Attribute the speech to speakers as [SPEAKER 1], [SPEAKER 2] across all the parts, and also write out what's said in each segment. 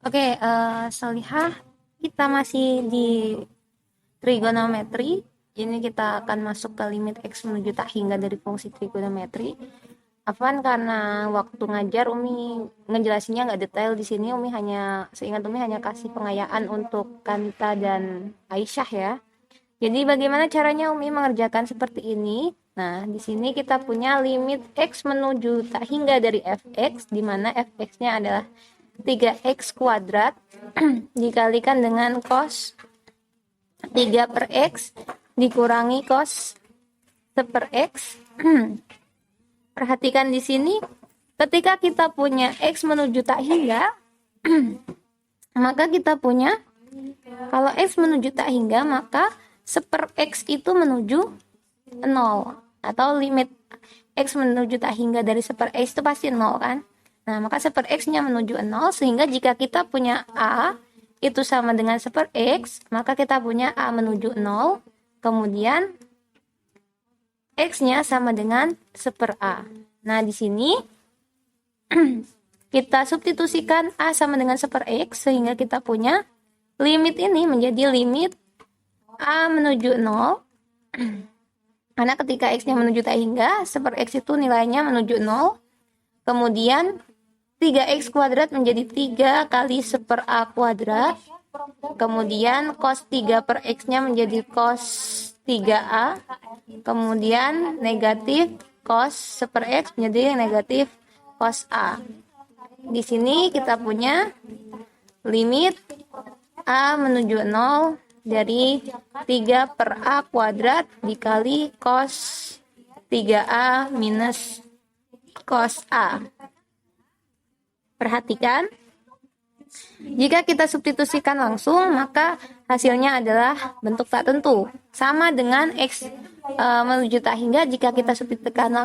[SPEAKER 1] Oke, Solihah, kita masih di trigonometri. Ini kita akan masuk ke limit X menuju tak hingga dari fungsi trigonometri. Afwan, karena waktu ngajar Umi ngejelasinnya nggak detail di sini. Seingat Umi hanya kasih pengayaan untuk Kanta dan Aisyah ya. Jadi bagaimana caranya Umi mengerjakan seperti ini? Nah, di sini kita punya limit X menuju tak hingga dari fx, di mana fx-nya adalah 3x kuadrat dikalikan dengan cos 3 per x dikurangi cos 1 per x. Perhatikan di sini, ketika kita punya x menuju tak hingga, maka kita punya, kalau x menuju tak hingga, maka 1 per x itu menuju 0. Atau limit x menuju tak hingga dari 1 per x itu pasti 0 kan? Nah, maka 1 per x-nya menuju 0, sehingga jika kita punya A itu sama dengan 1 per x, maka kita punya A menuju 0, kemudian x-nya sama dengan 1 per A. Nah, di sini kita substitusikan A sama dengan 1 per x, sehingga kita punya limit ini menjadi limit A menuju 0. Karena ketika x-nya menuju tak hingga, 1 per x itu nilainya menuju 0. Kemudian 3x kuadrat menjadi 3 kali 1 per A kuadrat. Kemudian cos 3 per x-nya menjadi cos 3A. Kemudian negatif cos 1 per x menjadi negatif cos A. Di sini kita punya limit A menuju 0 dari 3 per A kuadrat dikali cos 3A minus cos A. Perhatikan, jika kita substitusikan langsung, maka hasilnya adalah bentuk tak tentu. Sama dengan x menuju tak hingga, jika kita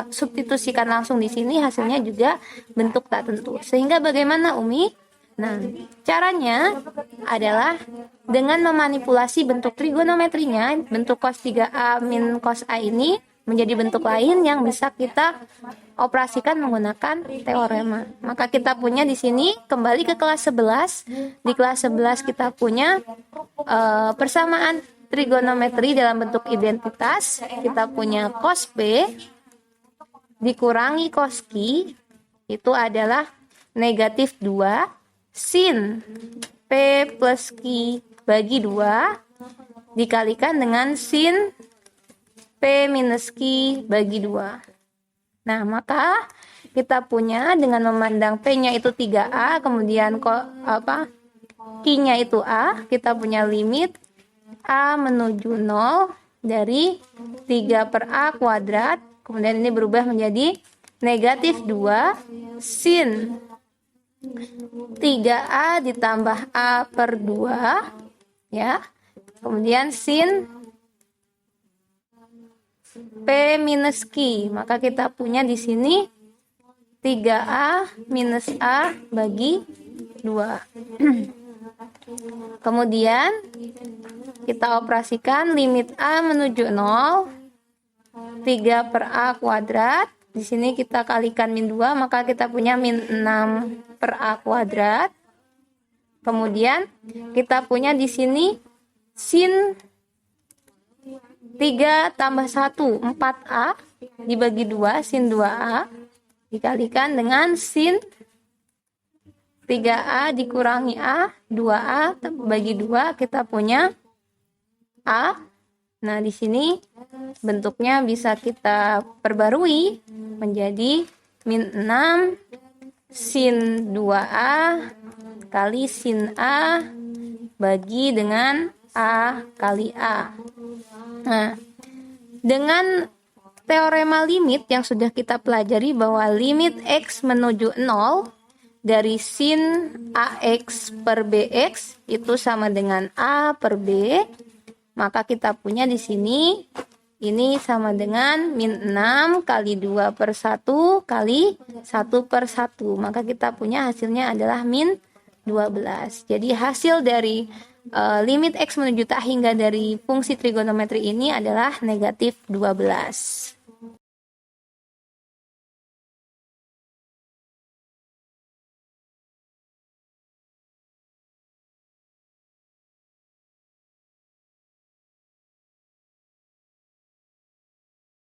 [SPEAKER 1] substitusikan langsung di sini, hasilnya juga bentuk tak tentu. Sehingga bagaimana, Umi? Nah, caranya adalah dengan memanipulasi bentuk trigonometrinya, bentuk cos 3A min cos A ini menjadi bentuk lain yang bisa kita operasikan menggunakan teorema. Maka kita punya di sini, kembali ke kelas 11. Di kelas 11 kita punya persamaan trigonometri dalam bentuk identitas. Kita punya cos P dikurangi cos Q, itu adalah negatif 2 sin P plus Q bagi 2 dikalikan dengan sin P minus Q bagi 2. Nah, maka kita punya dengan memandang P-nya itu 3A, kemudian Q-nya itu A, kita punya limit A menuju 0 dari 3 per A kuadrat, kemudian ini berubah menjadi negatif 2 sin 3A ditambah A per 2, ya. Kemudian sin P minus Q, maka kita punya di sini 3A minus A bagi 2. Kemudian kita operasikan limit A menuju 0, 3 per A kuadrat. Di sini kita kalikan min 2, maka kita punya min 6 per A kuadrat. Kemudian kita punya di sini sin 3 tambah 1, 4A dibagi 2, sin 2A dikalikan dengan sin 3A dikurangi A, 2A bagi 2, kita punya A. Nah, di sini bentuknya bisa kita perbarui menjadi min 6 sin 2A kali sin A bagi dengan A kali A. Nah, dengan teorema limit yang sudah kita pelajari bahwa limit X menuju 0 dari sin AX per BX itu sama dengan A per B, maka kita punya di sini ini sama dengan min 6 kali 2 per 1 kali 1 per 1. Maka kita punya hasilnya adalah min 12. Jadi hasil dari limit X menuju tak hingga dari fungsi trigonometri ini adalah negatif 12.